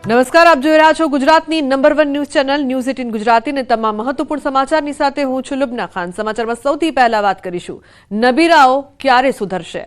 નમસ્કાર, આપ જોઈ રહ્યા છો ગુજરાતની number 1 news channel news 18 Gujarati ને તમામ મહત્વપૂર્ણ સમાચારની સાથે હું છું લુબના ખાન। સમાચારમાં સૌથી પહેલા વાત કરીશું નબીરાઓ ક્યારે સુધરશે।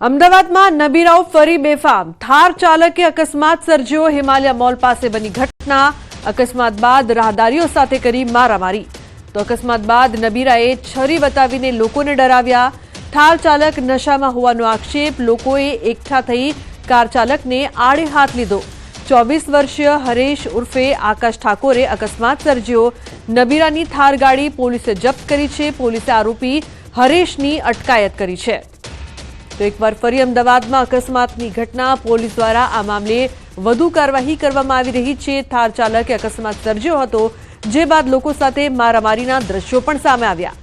અમદાવાદમાં નબીરાઓ ફરી બેફામ। થાર ચાલકે અકસ્માત સર્જ્યો। હિમાલય મોલ પાસે બની ઘટના। અકસ્માત બાદ રાહદારીઓ સાથે કરી મારામારી। તો અકસ્માત બાદ નબીરાએ છરી બતાવીને લોકોને ડરાવ્યા। થાર ચાલક નશામાં હોવાનો આક્ષેપ। લોકોએ એકઠા થઈ કાર ચાલકને આડે હાથ લીધો। 24 વર્ષીય હરેશ ઉર્ફે આકાશ ઠાકોરે અકસ્માત સર્જ્યો। નબીરાની થાર ગાડી પોલીસે જપ્ત કરી છે। પોલીસે આરોપી હરેશની અટકાયત કરી છે। તો એકવાર ફરી અમદાવાદમાં અકસ્માતની ઘટના। પોલીસ દ્વારા આ મામલે વધુ કાર્યવાહી કરવામાં આવી રહી છે। થાર ચાલકે અકસ્માત સર્જ્યો હતો, જે બાદ લોકો સાથે મારામારીના દ્રશ્યો પણ સામે આવ્યા।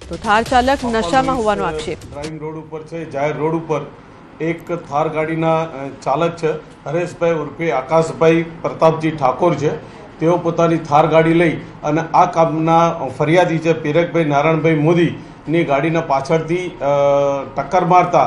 તો થાર ચાલક નશામાં હોવાનો આક્ષેપ। ડ્રાઇવિંગ રોડ ઉપર છે, જાહેર રોડ ઉપર એક થાર ગાડીના ચાલક છે હરેશભાઈ ઉર્ફે આકાશભાઈ પ્રતાપજી ઠાકોર છે। તેઓ પોતાની થાર ગાડી લઈ અને આ કામના ફરિયાદી છે પીરકભાઈ નારાયણભાઈ મોદીની ગાડીના પાછળથી ટક્કર મારતા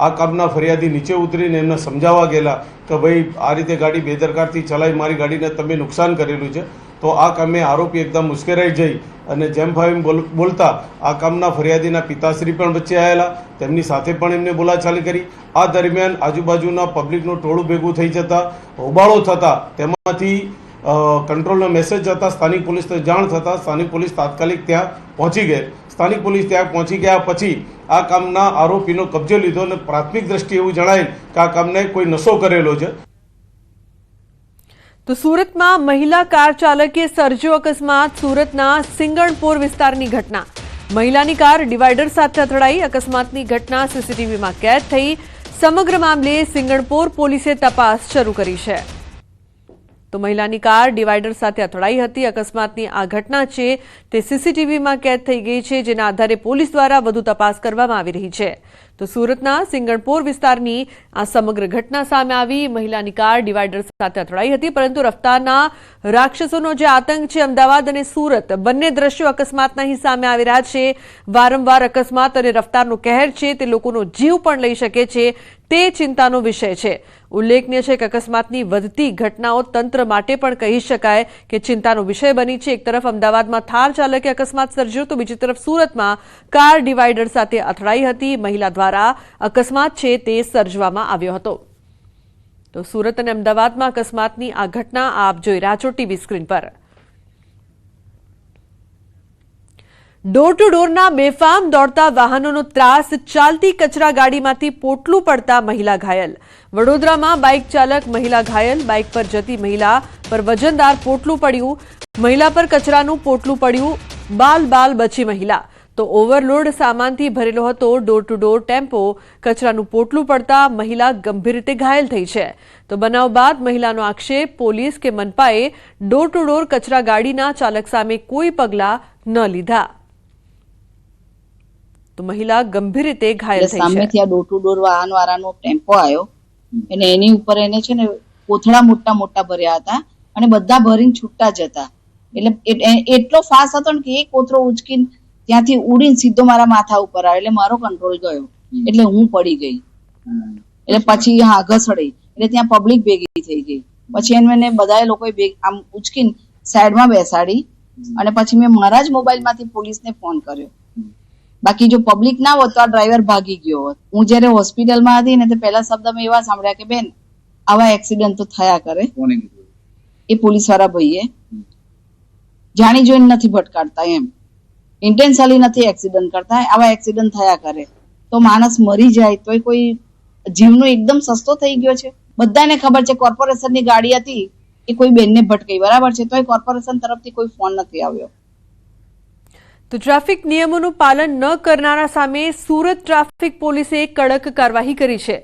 આ કામના ફરિયાદી નીચે ઉતરીને એમને સમજાવવા ગયેલા કે ભાઈ આ રીતે ગાડી બેદરકારથી ચલાવી મારી ગાડીને તમે નુકસાન કરેલું છે। તો આ કામે આરોપી એકદમ મુશ્કેરાઈ જઈ અને જેમ ફાઈમ બોલતા આ કામના ફરિયાદીના પિતાશ્રી પણ વચ્ચે આવેલા, તેમની સાથે પણ એમને બોલાચાલી કરી। આ દરમિયાન આજુબાજુના પબ્લિકનું ટોળું ભેગું થઈ જતા હોબાળો થતા તેમાંથી કંટ્રોલનો મેસેજ જતા સ્થાનિક પોલીસને જાણ થતાં સ્થાનિક પોલીસ તાત્કાલિક ત્યાં પહોંચી ગઈ। સ્થાનિક પોલીસ ત્યાં પહોંચી ગયા પછી આ કામના આરોપીનો કબજો લીધો અને પ્રાથમિક દ્રષ્ટિએ એવું જણાય કે આ કામને કોઈ નશો કરેલો છે। તો સુરતમાં મહિલા કાર ચાલકે સર્જ્યો અકસ્માત। સુરતના સિંગણપોર વિસ્તારની ઘટના। મહિલાની કાર ડિવાઈડર સાથે અથડાઈ। અકસ્માતની ઘટના સીસીટીવીમાં કેદ થઈ। સમગ્ર મામલે સિંગણપોર પોલીસે તપાસ શરૂ કરી છે। તો મહિલાની કાર ડિવાઈડર સાથે અથડાઈ હતી। અકસ્માતની આ ઘટના છે તે સીસીટીવીમાં કેદ થઈ ગઈ છે, જેના આધારે પોલીસ દ્વારા વધુ તપાસ કરવામાં આવી રહી છે। તો સુરતના સિંગણપોર વિસ્તારની આ સમગ્ર ઘટના સામે આવી। મહિલાની કાર ડિવાઈડર સાથે અથડાઈ હતી, પરંતુ રફતારના રાક્ષસોનો જે આતંક છે, અમદાવાદ અને સુરત બંને દ્રશ્યો અકસ્માતના ही સામે આવી રહ્યા છે। વારંવાર અકસ્માત અને રફતારનો કહેર છે તે લોકોનો જીવ પણ લઈ શકે છે, તે ચિંતાનો વિષય છે। ઉલ્લેખનીય છે કે અકસ્માતની વધતી ઘટનાઓ તંત્ર માટે પણ કહી શકાય કે ચિંતાનો વિષય બની છે। એક તરફ અમદાવાદમાં થાર ચાલકે અકસ્માત સર્જ્યો, તો બીજી તરફ સુરતમાં કાર ડિવાઈડર સાથે અથડાઈ હતી। મહિલા દ્વારા અકસ્માત છે તે સર્જવામાં આવ્યો હતો। તો સુરત અને અમદાવાદમાં અકસ્માતની આ ઘટના આપ જોઈ રહ્યા છો ટીવી સ્ક્રીન પર। ડોર ટુ ડોરના બેફામ દોડતા વાહનોનો ત્રાસ। ચાલતી કચરા ગાડીમાંથી પોટલું પડતા મહિલા ઘાયલ। વડોદરામાં બાઇક ચાલક મહિલા ઘાયલ। બાઇક પર જતી મહિલા પર વજનદાર પોટલું પડ્યું। મહિલા પર કચરાનું પોટલું પડ્યું। બાલ બચી મહિલા। તો ઓવરલોડ સામાનથી ભરેલો હતો ડોર ટુ ડોર ટેમ્પો। કચરાનું પોટલું પડતા મહિલા ગંભીર રીતે ઘાયલ થઈ છે। તો બનાવ બાદ મહિલાનો આક્ષેપ, પોલીસ કે મનપાએ ડોર ટુ ડોર કચરા ગાડીના ચાલક સામે કોઈ પગલાં ન લીધા। તો મહિલા ગંભીર રીતે ઘાયલ થઈ છે। સામેથી આ ડોર ટુ ડોર વાહન વાળાનો ટેમ્પો આવ્યો અને એની ઉપર એને છે ને કોથળા મોટા મોટા ભર્યા હતા અને બધા ભરીને છૂટા જ હતા। એટલે એટલો ફાસ્ટ હતો ને કે એક કોથળો ઉચકીને ત્યાંથી ઉડીને સીધો મારા માથા ઉપર આવ્યો। એટલે મારો કંટ્રોલ ગયો, એટલે હું પડી ગઈ। એટલે પછી હા ઘસડી, એટલે ત્યાં પબ્લિક ભેગી થઈ ગઈ। પછી એને બધા લોકોએ આમ ઉચકીને સાઈડમાં બેસાડી અને પછી મેં મારા જ મોબાઈલમાંથી પોલીસને ફોન કર્યો। બાકી જો પબ્લિક ના હોત તો આ ડ્રાઈવર ભાગી ગયો હોત। હું જયારે હોસ્પિટલમાં હતી ને તો પહેલા શબ્દ મેં એવા સાંભળ્યા કે બેન આવા એક્સિડન્ટ તો થયા કરે। એ પોલીસ વાળા ભાઈએ જાણી જોઈને નથી ભટકાડતા, એમ ઇન્ટેન્શનલી નથી એક્સિડન્ટ કરતા, આવા એક્સિડન્ટ થયા કરે। તો માણસ મરી જાય તો કોઈ જીવનો એકદમ સસ્તો થઈ ગયો છે। બધાને ખબર છે કોર્પોરેશનની ગાડી હતી, એ કોઈ બેનને ભટકાઈ, બરાબર છે, તો એ કોર્પોરેશન તરફથી કોઈ ફોન નથી આવ્યો। તો ટ્રાફિક નિયમોનું પાલન ન કરનારા સામે સુરત ટ્રાફિક પોલીસે કડક કાર્યવાહી કરી છે।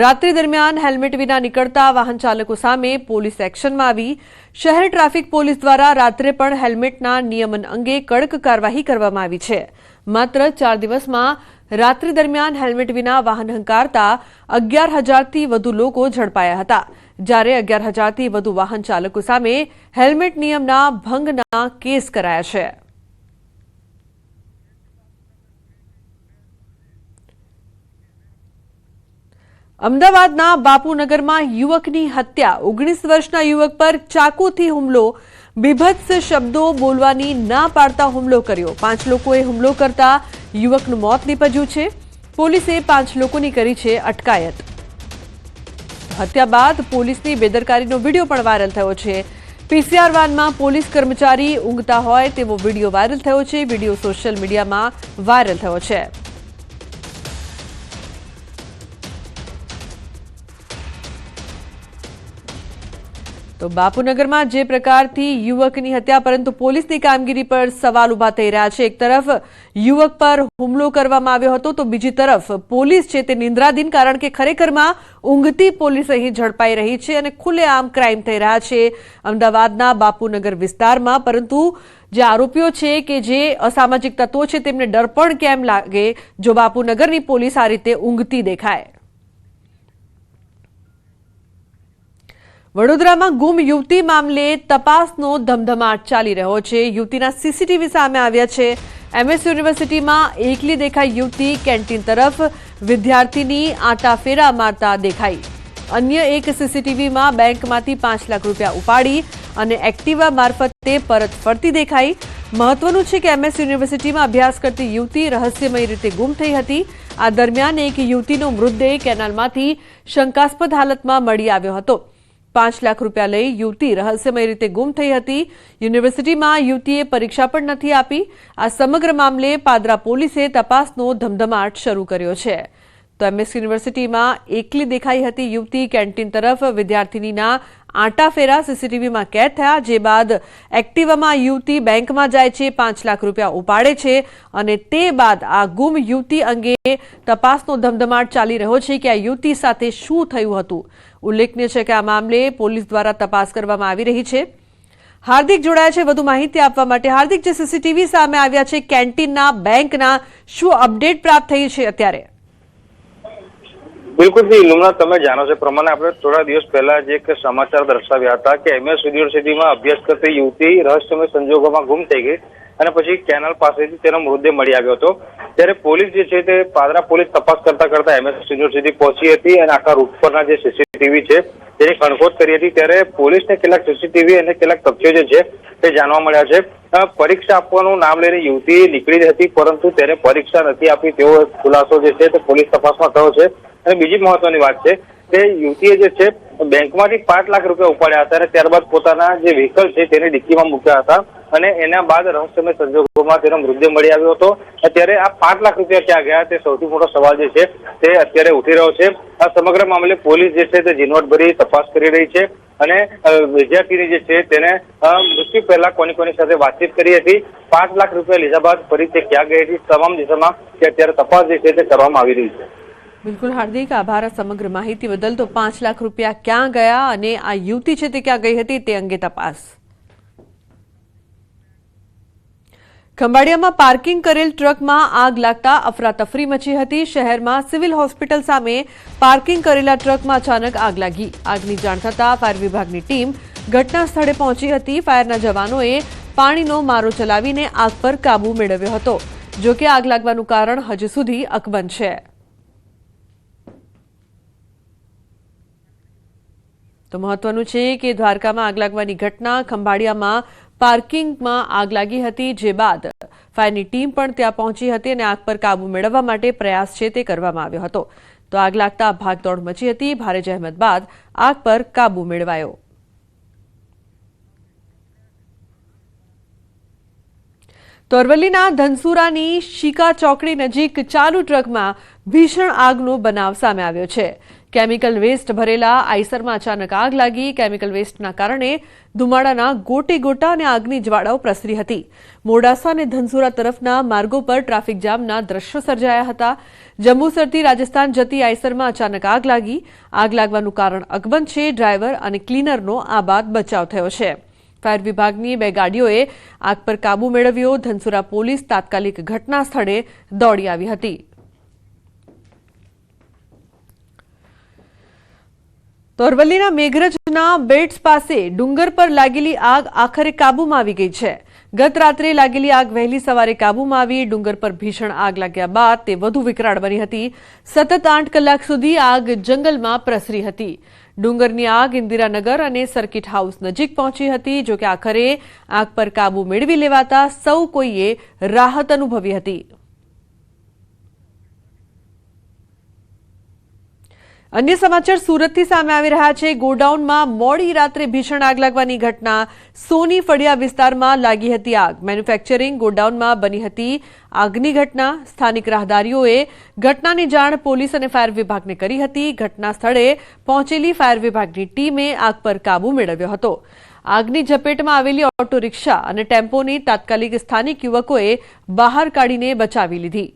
રાત્રિ દરમિયાન હેલ્મેટ વિના નીકળતા વાહન ચાલકો સામે પોલીસ એક્શનમાં આવી। શહેર ટ્રાફિક પોલીસ દ્વારા રાત્રે પણ હેલ્મેટના નિયમન અંગે કડક કાર્યવાહી કરવામાં આવી છે। માત્ર 4 દિવસમાં રાત્રિ દરમિયાન હેલ્મેટ વિના વાહન હંકારતા 11,000થી વધુ લોકો ઝડપાયા હતા। જ્યારે 11,000થી વધુ વાહન ચાલકો સામે હેલ્મેટ નિયમના ભંગના કેસ કરાયા છે. અમદાવાદના બાપુનગરમાં યુવકની હત્યા. 19 વર્ષના યુવક પર ચાકુથી હુમલો. બીભત્સ શબ્દો બોલવાની ના પાડતા હુમલો કર્યો. 5 લોકોએ હુમલો કરતા યુવકનું મોત નીપજ્યું છે. પોલીસે 5 લોકોની કરી છે અટકાયત. હત્યા બાદ પોલીસની બેદરકારીનો વિડીયો પણ વાયરલ થયો છે. પીસીઆર વાનમાં પોલીસ કર્મચારી ઊંઘતા હોય તેવો વિડીયો વાયરલ થયો છે. વિડીયો સોશિયલ મીડિયામાં વાયરલ થયો છે. તો બાપુનગરમાં જે પ્રકારથી યુવકની હત્યા, પરંતુ પોલીસની કામગીરી પર સવાલ ઉભા થઈ રહ્યા છે. એક તરફ યુવક પર હુમલો કરવામાં આવ્યો હતો, તો બીજી તરફ પોલીસ છે તે નિંદ્રાધીન, કારણ કે ખરેખરમાં ઊંઘતી પોલીસ અહીં ઝડપાઈ રહી છે અને ખુલ્લેઆમ ક્રાઇમ થઈ રહ્યા છે અમદાવાદના બાપુનગર વિસ્તારમાં. પરંતુ જે આરોપીઓ છે કે જે અસામાજિક તત્વો છે તેમને ડર પણ કેમ લાગે જો બાપુનગરની પોલીસ આ રીતે ઊંઘતી દેખાય. વડોદરામાં ગુમ યુવતી મામલે તપાસનો ધમધમાટ ચાલી રહ્યો છે. યુવતીના સીસીટીવી સામે આવ્યા છે. એમએસ યુનિવર્સિટીમાં એકલી દેખાઈ યુવતી. કેન્ટીન તરફ વિદ્યાર્થીની આંટાફેરા મારતા દેખાઈ. અન્ય એક સીસીટીવીમાં બેંકમાંથી 5 લાખ રૂપિયા ઉપાડી અને એક્ટિવા મારફતે પરત ફરતી દેખાઈ. મહત્વનું છે કે એમએસ યુનિવર્સિટીમાં અભ્યાસ કરતી યુવતી રહસ્યમય રીતે ગુમ થઈ હતી. આ દરમિયાન એક યુવતીનો મૃતદેહ કેનાલમાંથી શંકાસ્પદ હાલતમાં મળી આવ્યો હતો. 5 લાખ રૂપિયા લઈ યુવતી રહસ્યમય રીતે ગુમ થઈ હતી. યુનિવર્સિટીમાં યુવતીએ પરીક્ષા પણ નથી આપી. આ સમગ્ર મામલે પાદરા પોલીસે તપાસનો ધમધમાટ શરૂ કર્યો છે. તો એમએસ યુનિવર્સિટીમાં એકલી દેખાઈ હતી યુવતી. કેન્ટીન તરફ વિદ્યાર્થીનીના આંટાફેરા સીસીટીવીમાં કેદ થયા. જે બાદ એક્ટિવામાં યુવતી બેંકમાં જાય છે, 5 લાખ રૂપિયા ઉપાડે છે અને તે બાદ આ ગુમ યુવતી અંગે તપાસનો ધમધમાટ ચાલી રહ્યો છે કે આ યુવતી સાથે શું થયું હતું. ઉલ્લેખનીય છે કે આ મામલે પોલીસ દ્વારા તપાસ કરવામાં આવી રહી છે. હાર્દિક જોડાયા છે વધુ માહિતી આપવા માટે. હાર્દિક, જે સીસીટીવી સામે આવ્યા છે કેન્ટીનના, બેંકના, શું અપડેટ પ્રાપ્ત થઈ છે અત્યારે? બિલકુલ લુમના, તમે જાણો છો પ્રમાણે આપણે થોડા દિવસ પહેલા જે એક સમાચાર દર્શાવ્યા હતા કે એમએસ યુનિવર્સિટીમાં અભ્યાસ કરતી યુવતી રહસ્યમય સંજોગોમાં ગુમ થઈ ગઈ અને પછી કેનાલ પાસેથી તેનો મૃતદેહ મળી આવ્યો હતો. ત્યારે પોલીસ જે છે તે પાદરા પોલીસ તપાસ કરતા એમએસ યુનિવર્સિટી પહોંચી હતી અને આખા રૂટ પરના જે સીસીટીવી છે તેની ખણખોદ કરી હતી. ત્યારે પોલીસને કેટલાક સીસીટીવી અને કેટલાક તથ્યો જે છે તે જાણવા મળ્યા છે. પરીક્ષા આપવાનું નામ લઈને યુવતી નીકળી હતી, પરંતુ તેને પરીક્ષા નથી આપી તેવો ખુલાસો જે છે તે પોલીસ તપાસમાં થયો છે. અને બીજી મહત્વની વાત છે કે યુવતીએ જે છે બેંકમાંથી 5 લાખ રૂપિયા ઉપાડ્યા હતા અને ત્યારબાદ પોતાના જે વ્હીકલ છે તેને ડિક્કીમાં મૂક્યા હતા અને એના બાદ રહસ્યમય સંજોગોમાં તેનો મૃતદેહ મળી આવ્યો હતો. અત્યારે આ 5 લાખ રૂપિયા ક્યાં ગયા તે સૌથી મોટો સવાલ જે છે તે અત્યારે ઉઠી રહ્યો છે. આ સમગ્ર મામલે પોલીસ જે છે તે ઝીણવટભરી તપાસ કરી રહી છે અને વિદ્યાર્થીની જે છે તેને મૃત્યુ પહેલા કોની સાથે વાતચીત કરી હતી, 5 લાખ રૂપિયા લીધા બાદ ફરી તે ક્યાં ગઈ હતી, તમામ દિશામાં અત્યારે તપાસ જે છે તે કરવામાં આવી રહી છે. બિલકુલ હાર્દિક, આભાર સમગ્ર માહિતી બદલ. તો 5 લાખ રૂપિયા ક્યાં ગયા અને આ યુવતી છે તે ક્યાં ગઈ હતી તે અંગે તપાસ. ખંભાળિયામાં પાર્કિંગ કરેલ ટ્રકમાં આગ લાગતા અફરાતફરી મચી હતી. શહેરમાં સિવિલ હોસ્પિટલ સામે પાર્કિંગ કરેલા ટ્રકમાં અચાનક આગ લાગી. આગની જાણ થતાં ફાયર વિભાગની ટીમ ઘટના સ્થળે પહોંચી હતી. ફાયરના જવાનોએ પાણીનો મારો ચલાવીને આગ પર કાબુ મેળવ્યો હતો. જો કે આગ લાગવાનું કારણ હજુ સુધી અકબંધ છે. તો મહત્વનું છે કે દ્વારકામાં આગ લાગવાની ઘટના, ખંભાળિયામાં પાર્કિંગમાં આગ લાગી હતી, જે બાદ ફાયરની ટીમ પણ ત્યાં પહોંચી હતી અને આગ પર કાબુ મેળવવા માટે પ્રયાસ છે તે કરવામાં આવ્યો હતો. તો આગ લાગતા ભાગદોડ મચી હતી. ભારે જહેમત બાદ આગ પર કાબુ મેળવાયો. તો અરવલ્લીના ધનસુરાની શિકા ચોકડી નજીક ચાલુ ટ્રકમાં ભીષણ આગનો બનાવ સામે આવ્યો છે. કેમિકલ વેસ્ટ ભરેલા આઈસરમાં અચાનક આગ લાગી. કેમિકલ વેસ્ટના કારણે ધુમાડાના ગોટે ગોટા અને આગની જ્વાળાઓ પ્રસરી હતી. મોડાસા અને ધનસુરા તરફના માર્ગો પર ટ્રાફિક જામના દ્રશ્યો સર્જાયા હતા. જંબુસરથી રાજસ્થાન જતી આઈસરમાં અચાનક આગ લાગી. આગ લાગવાનું કારણ અકબંધ છે. ડ્રાઈવર અને ક્લીનરનો આ બાદ બચાવ થયો છે. ફાયર વિભાગની 2 ગાડીઓએ આગ પર કાબુ મેળવ્યો. ધનસુરા પોલીસ તાત્કાલિક ઘટના સ્થળે દોડી આવી હતી. તો અરવલ્લીના મેઘરજના બેટ્સ પાસે ડુંગર પર લાગેલી આગ આખરે કાબૂમાં આવી ગઈ છે. ગત રાત્રે લાગેલી આગ વહેલી સવારે કાબૂમાં આવી. ડુંગર પર ભીષણ આગ લાગ્યા બાદ તે વધુ વિકરાળ બની હતી. સતત 8 કલાક સુધી આગ જંગલમાં પ્રસરી હતી. ડુંગરની આગ ઇન્દિરાનગર અને સર્કિટ હાઉસ નજીક પહોંચી હતી. જોકે આખરે આગ પર કાબૂ મેળવી લેવાતા સૌ કોઈએ રાહત અનુભવી હતી. અન્ય સમાચાર સુરતથી સામે આવી રહ્યા છે. ગોડાઉનમાં મોડી રાત્રે ભીષણ આગ લાગવાની ઘટના. સોની ફળિયા વિસ્તારમાં લાગી હતી આગ. મેન્યુફેક્ચરિંગ ગોડાઉનમાં બની હતી આગની ઘટના. સ્થાનિક રાહદારીઓએ ઘટનાની જાણ પોલીસ અને ફાયર વિભાગને કરી હતી. ઘટના સ્થળે પહોંચેલી ફાયર વિભાગની ટીમે આગ પર કાબૂ મેળવ્યો હતો. આગની ઝપેટમાં આવેલી ઓટો રિક્ષા અને ટેમ્પોની તાત્કાલિક સ્થાનિક યુવકોએ બહાર કાઢીને બચાવી લીધી.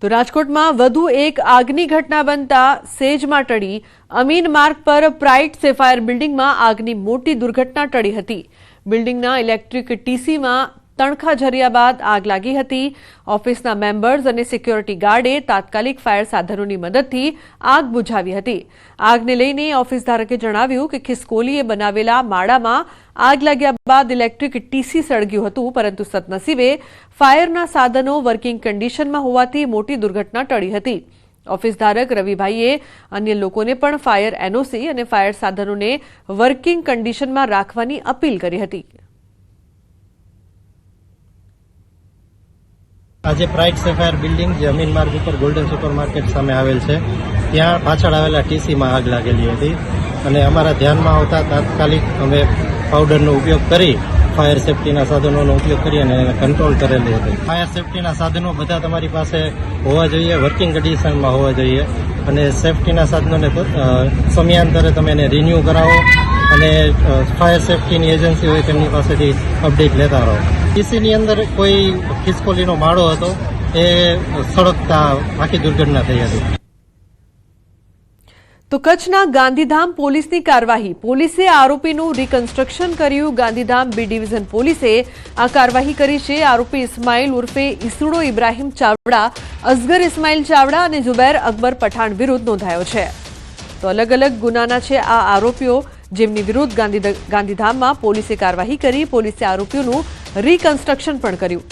તો રાજકોટમાં વધુ એક આગની ઘટના બનતા સેજમાં ટળી. અમીન માર્ગ પર પ્રાઇડ સેફાયર બિલ્ડિંગમાં આગની મોટી દુર્ઘટના ટળી હતી. બિલ્ડિંગના ઇલેક્ટ્રિક ટીસીમાં તણખા ઝર્યા બાદ આગ લાગી હતી. ઓફિસના મેમ્બર્સ અને સિક્યોરિટી ગાર્ડે તાત્કાલિક ફાયર સાધનોની મદદથી આગ બુઝાવી હતી. આગને લઈને ઓફિસ ધારકે જણાવ્યું કે ખિસકોલીએ બનાવેલા માળામાં આગ લાગ્યા બાદ ઇલેક્ટ્રિક ટીસી સળગ્યું હતું, પરંતુ સદનસીબે ફાયરના સાધનો વર્કિંગ કન્ડિશનમાં હોવાથી મોટી દુર્ઘટના ટળી હતી. ઓફિસ ધારક રવિભાઈએ અન્ય લોકોને પણ ફાયર એનઓસી અને ફાયર સાધનોને વર્કિંગ કન્ડિશનમાં રાખવાની અપીલ કરી હતી. આજે પ્રાઇડ સેફાયર બિલ્ડિંગ જે અમીન માર્ગ ઉપર ગોલ્ડન સુપર માર્કેટ સામે આવેલ છે, ત્યાં પાછળ આવેલા ટીસીમાં આગ લાગેલી હતી અને અમારા ધ્યાનમાં આવતા તાત્કાલિક અમે પાવડરનો ઉપયોગ કરી ફાયર સેફટીના સાધનોનો ઉપયોગ કરી અને એને કંટ્રોલ કરેલી હતી. ફાયર સેફટીના સાધનો બધા તમારી પાસે હોવા જોઈએ, વર્કિંગ કન્ડિશનમાં હોવા જોઈએ અને સેફટીના સાધનોને સમયાંતરે તમે એને રિન્યૂ કરાવો અને ફાયર સેફટીની એજન્સી હોય તેમની પાસેથી અપડેટ લેતા રહો. ટીસીની અંદર કોઈ ખિસકોલીનો માળો હતો, એ સળગતા આખી દુર્ઘટના થઈ હતી. તો કચ્છના ગાંધીધામ પોલીસની કાર્યવાહી. પોલીસે આરોપીનું રિકન્સ્ટ્રક્શન કર્યું. ગાંધીધામ બી ડિવિઝન પોલીસે આ કાર્યવાહી કરી છે. આરોપી ઇસ્માઇલ ઉર્ફે ઈસુડો ઇબ્રાહીમ ચાવડા, અસગર ઇસ્માઇલ ચાવડા અને ઝુબૈર અકબર પઠાણ વિરુદ્ધ નોંધાયો છે. તો અલગ અલગ ગુનાના છે આ આરોપીઓ, જેમની વિરુદ્ધ ગાંધીધામમાં પોલીસે કાર્યવાહી કરી. પોલીસે આરોપીઓનું રિકન્સ્ટ્રક્શન પણ કર્યું.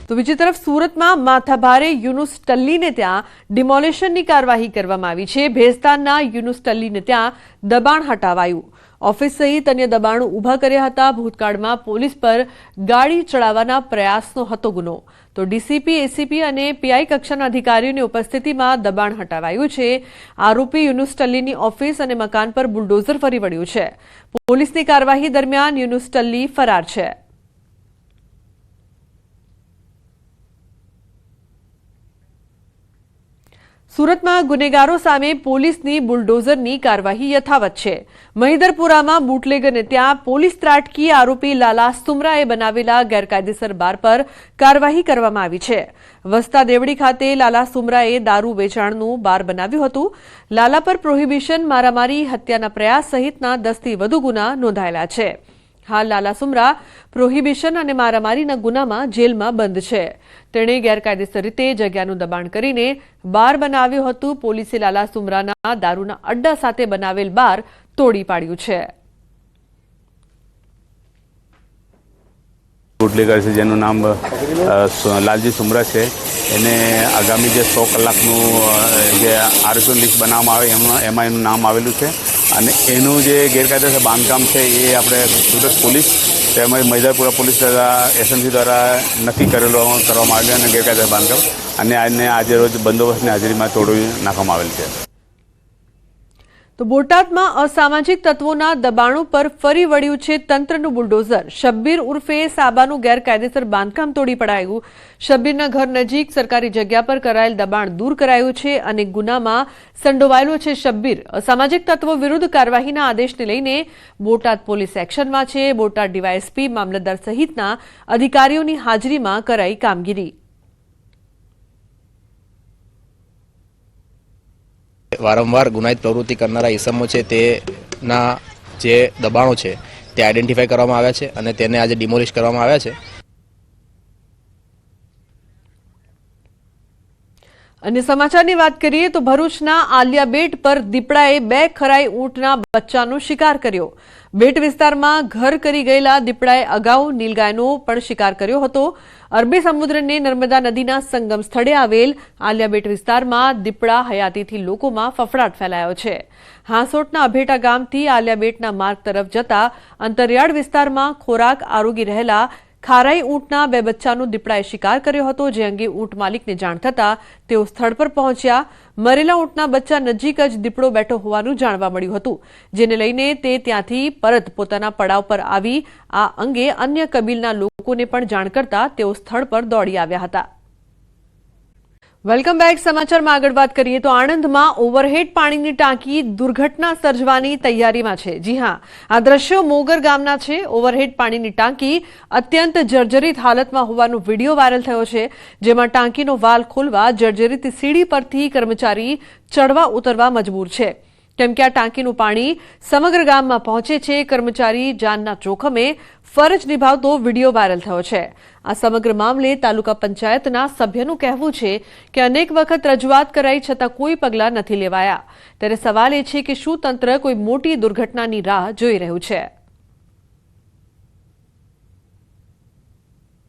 તો બીજી તરફ સુરતમાં માથાભારે યુનુસ ટલ્લીને ત્યાં ડિમોલેશનની કાર્યવાહી કરવામાં આવી છે. ભેસ્તાનના યુનુસ ટલ્લીને ત્યાં દબાણ હટાવાયું. ઓફિસ સહિત અન્ય દબાણો ઊભા કર્યા હતા. ભૂતકાળમાં પોલીસ પર ગાડી ચડાવવાના પ્રયાસનો હતો ગુનો. તો ડીસીપી, એસીપી અને પીઆઈ કક્ષાના અધિકારીઓની ઉપસ્થિતિમાં દબાણ હટાવાયું છે. આરોપી યુનુસ ટલ્લીની ઓફિસ અને મકાન પર બુલડોઝર ફરી વળ્યું છે. પોલીસની કાર્યવાહી દરમિયાન યુનુસ ટલ્લી ફરાર છે. સુરતમાં ગુનેગારો સામે પોલીસની બુલડોઝરની કાર્યવાહી યથાવત છે. મહિદરપુરામાં બુટલેગરને ત્યાં પોલીસ ત્રાટકી. આરોપી લાલા સુમરાએ બનાવેલા ગેરકાયદેસર બાર પર કાર્યવાહી કરવામાં આવી છે. વસ્તા દેવડી ખાતે લાલા સુમરાએ દારૂ વેચાણનું બાર બનાવ્યું હતું. લાલા પર પ્રોહિબિશન, મારામારી, હત્યાના પ્રયાસ સહિતના 10થી વધુ ગુના નોંધાયેલા છે. હાલ લાલા સુમરા પ્રોહિબિશન અને મારામારીના ગુનામાં જેલમાં બંધ છે. તેણે ગેરકાયદેસર રીતે જગ્યાનું દબાણ કરીને બાર બનાવ્યું હતું. પોલીસે લાલા સુમરાના દારૂના અડ્ડા સાથે બનાવેલ બાર તોડી પાડ્યું છે. બુટલેગર છે જેનું નામ લાલજી સુમરા છે, એને આગામી જે 100 કલાકનું જે આરોપીની લિસ્ટ બનાવવામાં આવે એમાં એનું નામ આવેલું છે અને એનું જે ગેરકાયદેસર બાંધકામ છે એ આપણે સુરત પોલીસ તેમજ મહિદરપુરા પોલીસ દ્વારા એસએમસી દ્વારા નક્કી કરવામાં આવેલું અને ગેરકાયદેસર બાંધકામ અને આને આજે રોજ બંદોબસ્તની હાજરીમાં તોડી નાખવામાં આવેલ છે. તો બોટાદમાં અસામાજિક તત્વોના દબાણો પર ફરી વળ્યું છે તંત્રનું બુલડોઝર. શબ્બીર ઉર્ફે સાબાનું ગેરકાયદેસર બાંધકામ તોડી પડાયું. શબ્બીરના ઘર નજીક સરકારી જગ્યા પર કરાયેલ દબાણ દૂર કરાયું છે અને ગુનામાં સંડોવાયેલો છે શબ્બીર. અસામાજિક તત્વો વિરુદ્ધ કાર્યવાહીના આદેશને લઈને બોટાદ પોલીસ એક્શનમાં છે. બોટાદ ડીવાયએસપી, મામલતદાર સહિતના અધિકારીઓની હાજરીમાં કરાઈ કામગીરી. વારંવાર ગુનાહિત પ્રવૃત્તિ કરનારા ઇસમો છે તેના જે દબાણો છે તે આઈડેન્ટિફાઈ કરવામાં આવ્યા છે અને તેને આજે ડિમોલિશ કરવામાં આવ્યા છે. અન્ય સમાચારની વાત કરીએ તો ભરૂચના આલિયા બેટ પર દીપડાએ 2 ખરાઈ ઊંટના બચ્ચાનો શિકાર કર્યો. બેટ વિસ્તારમાં ઘર કરી ગયેલા દીપડાએ અગાઉ નીલગાયનો પણ શિકાર કર્યો હતો. અરબી સમુદ્રને નર્મદા નદીના સંગમ સ્થળે આવેલ આલિયા બેટ વિસ્તારમાં દીપડા હયાતીથી લોકોમાં ફફડાટ ફેલાયો છે. હાંસોટના અભેટા ગામથી આલિયા બેટના માર્ગ તરફ જતા અંતરિયાળ વિસ્તારમાં ખોરાક આરોગી રહેલા ખારાઈ ઊંટના 2 બચ્ચાનો દીપડાએ શિકાર કર્યો હતો, જે અંગે ઊંટ માલિકને જાણ થતાં તેઓ સ્થળ પર પહોંચ્યા. મરેલા ઊંટના બચ્ચા નજીક જ દીપડો બેઠો હોવાનું જાણવા મળ્યું હતું, જેને લઈને તે ત્યાંથી પરત પોતાના પડાવ પર આવી આ અંગે અન્ય કબીલના લોકોને પણ જાણ કરતા તેઓ સ્થળ પર દોડી આવ્યા હતા. Welcome back. સમાચારમાં આગળ વાત કરીએ તો આણંદમાં ઓવરહેડ પાણીની ટાંકી દુર્ઘટના સર્જવાની તૈયારીમાં છે. જી હા, આ દ્રશ્યો મોગર ગામના છે. ઓવરહેડ પાણીની ટાંકી અત્યંત જર્જરિત હાલતમાં હોવાનો વિડીયો વાયરલ થયો છે, જેમાં ટાંકીનો વાલ્વ ખોલવા જર્જરિત સીડી પરથી કર્મચારી ચડવા ઉતરવા મજબૂર છે, કેમ કે આ ટાંકીનું પાણી સમગ્ર ગામમાં પહોંચે છે. કર્મચારી જાનના જોખમે ફરજ નિભાવતો વિડીયો વાયરલ થયો છે. આ સમગ્ર મામલે તાલુકા પંચાયતના સભ્યનું કહેવું છે કે અનેક વખત રજૂઆત કરાઈ છતાં કોઈ પગલાં નથી લેવાયા. ત્યારે સવાલ એ છે કે શું તંત્ર કોઈ મોટી દુર્ઘટનાની રાહ જોઈ રહ્યું છે?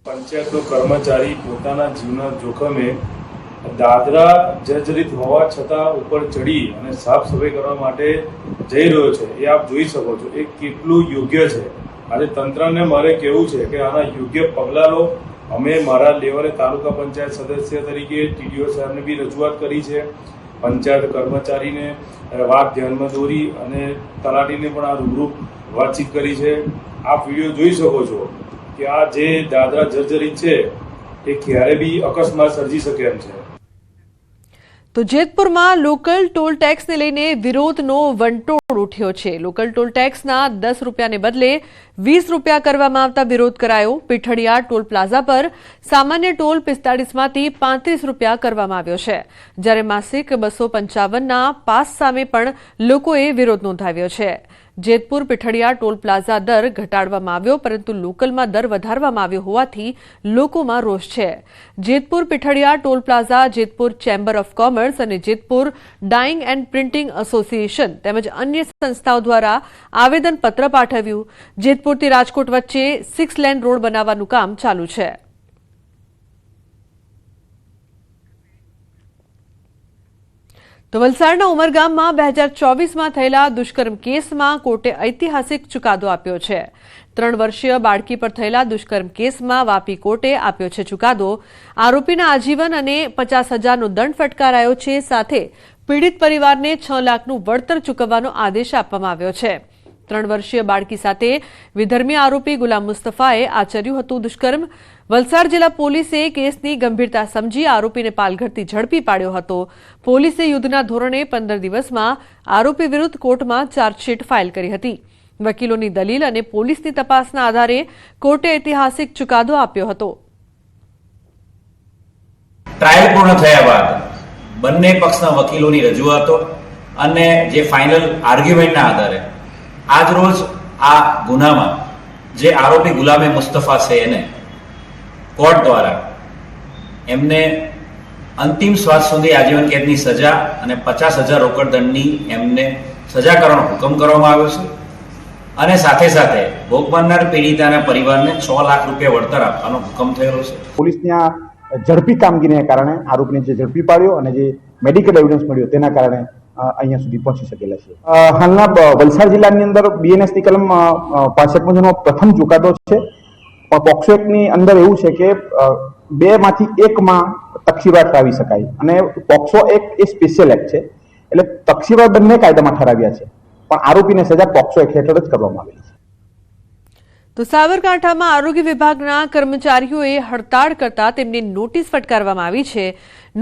પંચાયતનો કર્મચારી પોતાના જીવના જોખમે દાદરા જર્જરિત હોવા છતાં ઉપર ચડી અને સાફ સફાઈ કરવા માટે જઈ રહ્યો છે. એ આપ જોઈ શકો છો એ કેટલું યોગ્ય છે. આજે તંત્રને મારે કહેવું છે કે આના યોગ્ય પગલાં લો. અમે મારા લેવલે તાલુકા પંચાયત સદસ્ય તરીકે ટીડીઓ સાહેબને બી રજૂઆત કરી છે. પંચાયત કર્મચારીને વાત ધ્યાનમાં દોરી અને તલાટીને પણ આ રૂબરૂ વાતચીત કરી છે. આપ વિડીયો જોઈ શકો છો કે આ જે દાદરા જર્જરિત છે એ ક્યારે બી અકસ્માત સર્જી શકે એમ છે. તો જેતપુરમાં લોકલ ટોલ ટેક્સને લઈને વિરોધનો વંટોળ ઉઠ્યો છે. લોકલ ટોલ ટેક્સના 10 રૂપિયાને બદલે 20 રૂપિયા કરવામાં આવતા વિરોધ કરાયો. પીઠડિયા ટોલ પ્લાઝા પર સામાન્ય ટોલ 45માંથી 35 રૂપિયા કરવામાં આવ્યો છે, જ્યારે માસિક 255ના પાસ સામે પણ લોકોએ વિરોધ નોંધાવ્યો છે. જેતપુર પીઠડિયા ટોલ પ્લાઝા દર ઘટાડવામાં આવ્યો, પરંતુ લોકલમાં દર વધારવામાં આવ્યો હોવાથી લોકોમાં રોષ છે. Jetpur Pithadiya toll plaza Jetpur chamber of commerce અને Jetpur dyeing and printing association તેમજ અન્ય સંસ્થાઓ દ્વારા આવેદનપત્ર પાઠવ્યું. જેતપુરથી રાજકોટ વચ્ચે 6 લેન રોડ બનાવવાનું કામ ચાલુ છે. તો વલસાડના ઉમરગામમાં 2024માં થયેલા દુષ્કર્મ કેસમાં કોર્ટે ઐતિહાસિક ચુકાદો આપ્યો છે. 3 વર્ષીય બાળકી પર થયેલા દુષ્કર્મ કેસમાં વાપી કોર્ટે આપ્યો છે ચુકાદો. આરોપીના આજીવન અને 50,000નો દંડ ફટકારાયો છે. સાથે પીડિત પરિવારને 6 લાખનું વળતર ચૂકવવાનો આદેશ આપવામાં આવ્યો છે. 3 વર્ષીય બાળકી સાથે વિધર્મી આરોપી ગુલામ મુસ્તફાએ આચર્યું હતું દુષ્કર્મ. વલસાડ જિલ્લા પોલીસે કેસની ગંભીરતા સમજી આરોપીને પાલઘરથી ઝડપી પાડ્યો હતો. પોલીસે યુદ્ધના ધોરણે 15 દિવસમાં આરોપી વિરુદ્ધ કોર્ટમાં ચાર્જશીટ ફાઇલ કરી હતી. વકીલોની દલીલ અને પોલીસની તપાસના આધારે કોર્ટે ઐતિહાસિક ચુકાદો આપ્યો હતો. ટ્રાયલ પૂર્ણ થયા બાદ બંને પક્ષના વકીલોની રજૂઆતો અને જે ફાઇનલ આર્ગ્યુમેન્ટના આધારે આજ રોજ આ ગુનામાં જે આરોપી ગુલામે મુસ્તફા છે એને કોર્ટ દ્વારા એમને અંતિમ શ્વાસ સુધી આજીવન કેદની સજા અને 50,000 રોકડ દંડની એમને સજા કરવાનો હુકમ કરવામાં આવ્યો છે. અને સાથે સાથે ભોગ બનનાર પીડિતાના પરિવારને 6 લાખ રૂપિયા વળતર આપવાનો હુકમ થયેલો છે. પોલીસની આ ઝડપી કામગીરીને કારણે આરોપીને જે ઝડપી પાડ્યો અને જે મેડિકલ એવિડન્સ મળ્યો તેના કારણે અહીંયા સુધી પહોંચી શકેલા છે. હાલના વલસાડ જિલ્લાની અંદર બીએનએસની કલમ 65 મુજબનો પ્રથમ ચુકાદો છે. પોક્સો એક્ટની અંદર એવું છે કે 2માંથી 1માં તકસીરવાર ઠરાવી શકાય અને પોક્સો એક્ટ એ સ્પેશિયલ એક્ટ છે, એટલે તકસીરવાર બંને કાયદામાં ઠરાવ્યા છે, પણ આરોપીને સજા પોક્સો એક્ટ હેઠળ જ કરવામાં આવેલી છે. તો સાબરકાંઠામાં આરોગ્ય વિભાગના કર્મચારીઓએ હડતાળ કરતા તેમને નોટિસ ફટકારવામાં આવી છે.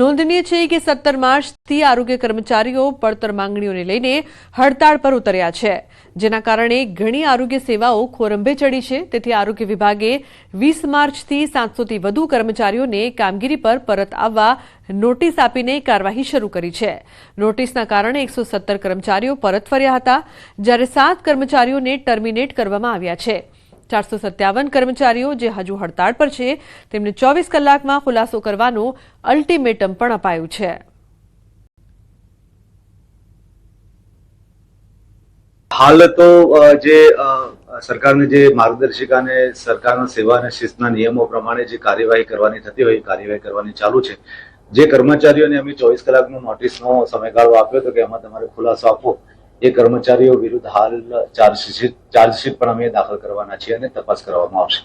નોંધનીય છે કે 17 માર્ચથી આરોગ્ય કર્મચારીઓ પડતર માંગણીઓને લઈને હડતાળ પર ઉતર્યા છે, જેના કારણે ઘણી આરોગ્ય સેવાઓ ખોરંભે ચડી છે. તેથી આરોગ્ય વિભાગે 20 માર્ચથી 700થી વધુ કર્મચારીઓને કામગીરી પર પરત આવવા નોટિસ આપીને કાર્યવાહી શરૂ કરી છે. નોટિસના કારણે 117 કર્મચારીઓ પરત ફર્યા હતા, જ્યારે 7 કર્મચારીઓને ટર્મિનેટ કરવામાં આવ્યા છે. 457 કર્મચારીઓ જે હજુ હડતાળ પર છે તેમને 24 કલાકમાં ખુલાસો કરવાનું અલ્ટિમેટમ પણ અપાયું છે. હાલ તો જે સરકારની જે માર્ગદર્શિકા અને સરકારના સેવા અને શિસ્તના નિયમો પ્રમાણે જે કાર્યવાહી કરવાની થતી હોય એ કાર્યવાહી કરવાની ચાલુ છે. જે કર્મચારીઓને અમે 24 કલાકનો નોટિસનો સમયગાળો આપ્યો હતો કે એમાં તમારે ખુલાસો આપવો, એ કર્મચારીઓ વિરુદ્ધ હાલ ચાર્જશીટ પણ અમે દાખલ કરવાના છીએ અને તપાસ કરવામાં આવશે.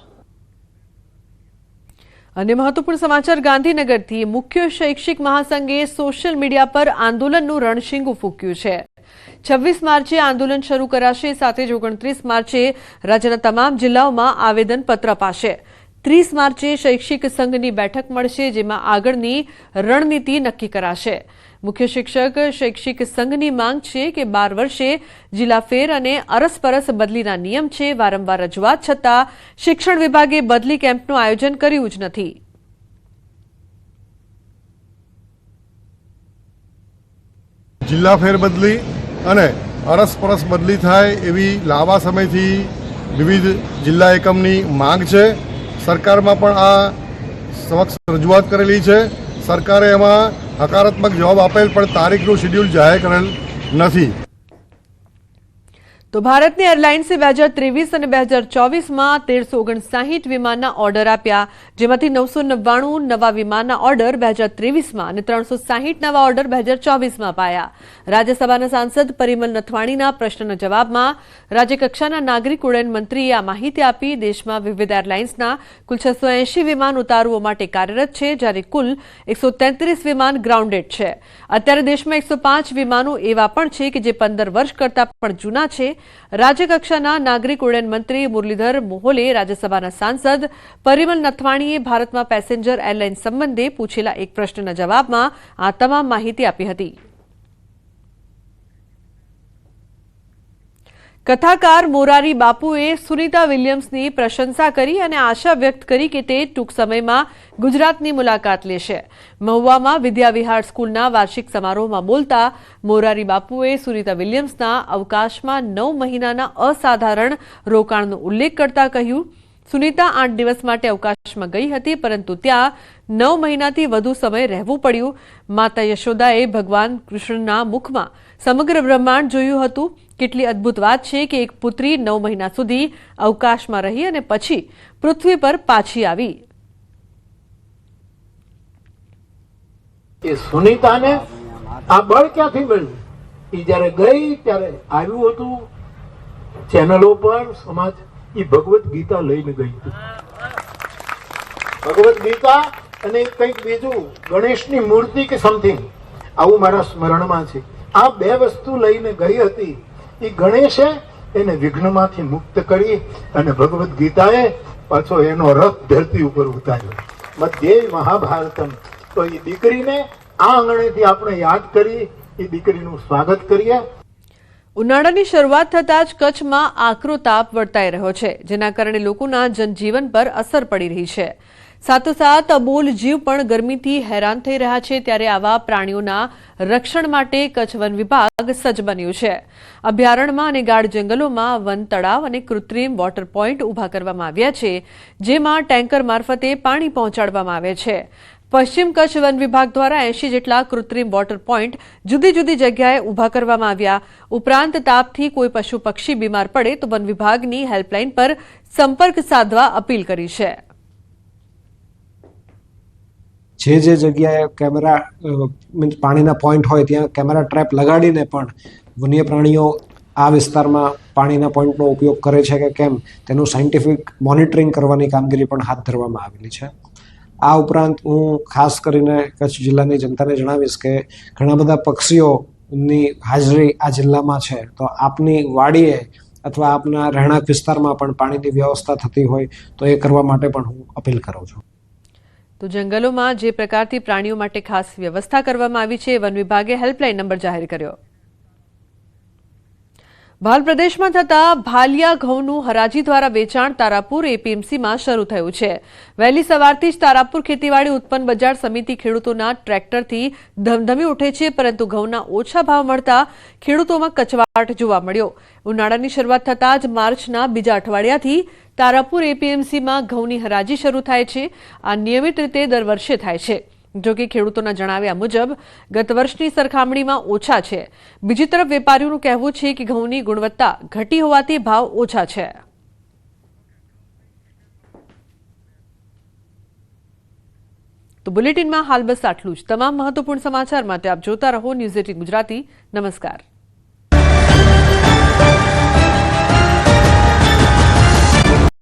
અને મહત્વપૂર્ણ સમાચાર ગાંધીનગરથી. મુખ્ય શૈક્ષિક મહાસંઘે સોશિયલ મીડિયા પર આંદોલનનું રણશીંગું ફૂંક્યું છે. 26 માર્ચે આંદોલન શરૂ કરાશે. સાથે જ 29 માર્ચે રાજ્યના તમામ જિલ્લાઓમાં આવેદનપત્ર અપાશે. 30 માર્ચે શૈક્ષિક સંઘની બેઠક મળશે, જેમાં આગળની રણનીતિ નક્કી કરાશે. મુખ્ય શિક્ષક શૈક્ષિક સંઘની માંગ છે કે 12 વર્ષે જિલ્લા ફેર અને અરસપરસ બદલીના નિયમ છે. વારંવાર રજૂઆત છતાં શિક્ષણ વિભાગે બદલી કેમ્પનું આયોજન કર્યું જ નથી. જિલ્લા ફેર બદલી અને અરસપરસ બદલી થાય એવી લાંબા સમયથી વિવિધ જિલ્લા એકમની માંગ છે. સરકારમાં પણ આ સમક્ષ રજૂઆત કરેલી છે. સરકારે એમાં હકારાત્મક જવાબ આપેલ, પણ તારીખનું શેડ્યુલ જાહેર કરેલ નથી. તો ભારતની એરલાઇન્સે 2023 અને 2024માં 1359 વિમાનના ઓર્ડર આપ્યા, જેમાંથી 999 નવા વિમાનના ઓર્ડર 2023માં અને 360 નવા ઓર્ડર 2024માં અપાયા. રાજ્યસભાના સાંસદ પરિમલ નથવાણીના પ્રશ્નના જવાબમાં રાજ્યકક્ષાના નાગરિક ઉડ્ડયન મંત્રીએ આ માહિતી આપી. દેશમાં વિવિધ એરલાઇન્સના કુલ 680 વિમાન ઉતારુઓ માટે કાર્યરત છે, જ્યારે કુલ 133 વિમાન ગ્રાઉન્ડેડ છે. અત્યારે દેશમાં 105 વિમાનો એવા પણ છે કે જે 15 વર્ષ કરતાં પણ જૂના છે. રાજ્યકક્ષાના નાગરિક ઉડ્ડયન મંત્રી મુરલીધર મોહોલે રાજ્યસભાના સાંસદ પરિમલ નથવાણીએ ભારતમાં પેસેન્જર એરલાઇન સંબંધે પૂછેલા એક પ્રશ્નના જવાબમાં આ તમામ માહિતી આપી હતી. કથાકાર મોરારી બાપુએ સુનીતા વિલિયમ્સની પ્રશંસા કરી અને આશા વ્યક્ત કરી કે તે ટૂંક સમયમાં ગુજરાતની મુલાકાત લેશે. મહુવામાં વિદ્યા વિહાર સ્કૂલના વાર્ષિક સમારોહમાં બોલતા મોરારી બાપુએ સુનીતા વિલિયમ્સના અવકાશમાં 9 મહિનાના અસાધારણ રોકાણનો ઉલ્લેખ કરતા કહ્યું, સુનીતા 8 દિવસ માટે અવકાશમાં ગઈ હતી, પરંતુ ત્યાં 9 મહિનાથી વધુ સમય રહેવું પડ્યું. માતા યશોદાએ ભગવાન કૃષ્ણના મુખમાં સમગ્ર બ્રહ્માંડ જોયું હતું. કેટલી અદ્ભુત વાત છે કે એક પુત્રી 9 મહિના સુધી અવકાશમાં રહી અને પછી પૃથ્વી પર પાછી આવી. એ સુનીતાને આ બળ ક્યાંથી મળ્યું? એ જયારે ગઈ ત્યારે આવ્યું હતું ચેનલો પર સમાજ, એ ભગવદ ગીતા લઈને ગઈ હતી. ભગવદ ગીતા અને કંઈક બીજું ગણેશની મૂર્તિ કે સમથિંગ આવું મારા સ્મરણમાં છે. આ બે વસ્તુ લઈને ગઈ હતી. એ ગણેશે એને વિઘ્નમાંથી મુક્ત કરી અને ભગવદ ગીતાએ પાછો એનો રથ ધરતી ઉપર ઉતાર્યો. મધ્યે મહાભારતમ. તો એ દીકરીને આ આંગણેથી આપણે યાદ કરી એ દીકરીનું સ્વાગત કરીએ. ઉનાળાની શરૂઆત થતાં જ કચ્છમાં આકરો તાપ વર્તાઈ રહ્યો છે, જેના કારણે લોકોના જનજીવન પર અસર પડી રહી છે. સાથોસાથ અબોલ જીવ પણ ગરમીથી હેરાન થઈ રહ્યા છે. ત્યારે આવા પ્રાણીઓના રક્ષણ માટે કચ્છ વન વિભાગ સજ્જ બન્યું છે. અભયારણ્યમાં અને ગાઢ જંગલોમાં વન તળાવ અને કૃત્રિમ વોટર પોઈન્ટ ઉભા કરવામાં આવ્યા છે, જેમાં ટેન્કર મારફતે પાણી પહોંચાડવામાં આવે છે. પશ્ચિમ કચ્છ વન વિભાગ દ્વારા 80 જેટલા કૃત્રિમ વોટર પોઈન્ટ જુદી જુદી જગ્યાએ ઉભા કરવામાં આવ્યા. ઉપરાંત તાપથી કોઈ પશુ પક્ષી બીમાર પડે તો વન વિભાગની હેલ્પલાઇન પર સંપર્ક સાધવા અપીલ કરી છે. જે જગ્યાએ કેમેરા મીન્સ પાણીના પોઈન્ટ હોય ત્યાં કેમેરા ટ્રેપ લગાડીને પણ વન્ય પ્રાણીઓ આ વિસ્તારમાં પાણીના પોઈન્ટનો ઉપયોગ કરે છે કે કેમ તેનું સાયન્ટિફિક મોનિટરિંગ કરવાની કામગીરી પણ હાથ ધરવામાં આવેલી છે. આ ઉપરાંત હું ખાસ કરીને કચ્છ જિલ્લાની જનતાને જણાવીશ કે ઘણા બધા પક્ષીઓની હાજરી આ જિલ્લામાં છે, તો આપની વાડીએ અથવા આપના રહેણાંક વિસ્તારમાં પણ પાણીની વ્યવસ્થા થતી હોય તો એ કરવા માટે પણ હું અપીલ કરું છું. તો જંગલોમાં જે પ્રકારથી પ્રાણીઓ માટે ખાસ વ્યવસ્થા કરવામાં આવી છે, વન વિભાગે હેલ્પલાઇન નંબર જાહેર કર્યો. ભાલ પ્રદેશમાં થતા ભાલિયા ઘઉંનું હરાજી દ્વારા વેચાણ તારાપુર એપીએમસીમાં શરૂ થયું છે. વહેલી સવારથી જ તારાપુર ખેતીવાડી ઉત્પન્ન બજાર સમિતિ ખેડૂતોના ટ્રેક્ટરથી ધમધમી ઉઠે છે, પરંતુ ઘઉંના ઓછા ભાવ મળતા ખેડૂતોમાં કચવાટ જોવા મળ્યો. ઉનાળાની શરૂઆત થતાં જ માર્ચના બીજા અઠવાડિયાથી તારાપુર એપીએમસીમાં ઘઉંની હરાજી શરૂ થાય છે. આ નિયમિત રીતે દર વર્ષે થાય છે. જો કે ખેડૂતોના જણાવ્યા મુજબ ગત વર્ષની સરખામણીમાં ઓછા છે. બીજી તરફ વેપારીઓનું કહેવું છે કે ઘઉંની ગુણવત્તા ઘટી હોવાથી ભાવ ઓછા છે. તો બુલેટિનમાં હાલ બસ આટલું જ. તમામ મહત્વપૂર્ણ સમાચાર માટે આપ જોતા રહો ન્યૂઝ 18 ગુજરાતી. નમસ્કાર.